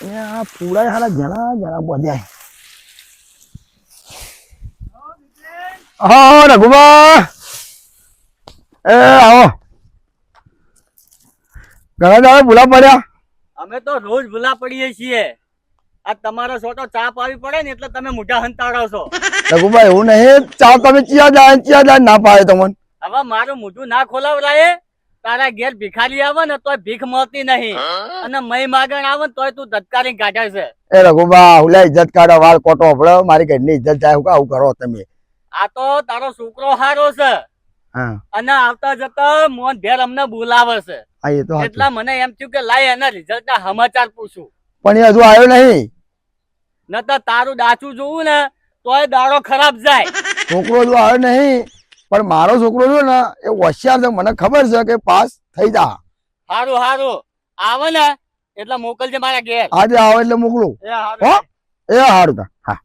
આ પૂરા હારા જણા જણા બધ્યા. હા રઘુબા, એ આવો. ઘણા દાડા ભૂલા પડ્યા. અમે તો રોજ ભૂલા પડીએ છીએ. આ તમારો છોટો ચા પાવી પડે ને એટલે તમે મોઢા હંતાડો છો. રઘુબા એવું નહીં, ચા તમે ચિયા જાય ના પાડે તમને. હવે મારું મોઢું ના ખોલાવરાય. તારા ઘેર ભિખારી આવે ને તોય ભીખ મળતી નહીં, અને મય માગણ આવે ને તોય તું ધત્કારી કાઢે છે. એ રઘુબા હુલા ઇજ્જત કાઢો, વાર કોટો પડે, મારી ઘરની ઇજ્જત જાય. આવું કરો તમે. આ તો તારો છોકરો હારો છે, હા અને આવતા જતા મોહન ભેર અમને બોલાવે છે. હા એ તો એટલા મને એમ થયું કે લાય એના રિઝલ્ટ ના સમાચાર પૂછું. પણ એ હજુ આવ્યો નહીં. નતર તારું ડાચું જોવું ને તોય દાડો ખરાબ જાય. છોકરો હજુ આવ્યો નહીં, પણ મારો છોકરો છે ને એ હોશિયાર છે, મને ખબર છે કે પાસ થઈ જા. હારું હારું આવે ને એટલે મોકલજે મારા ઘેર. આજે આવે એટલે મોકલું. એ હારું. એ હારું તા. હા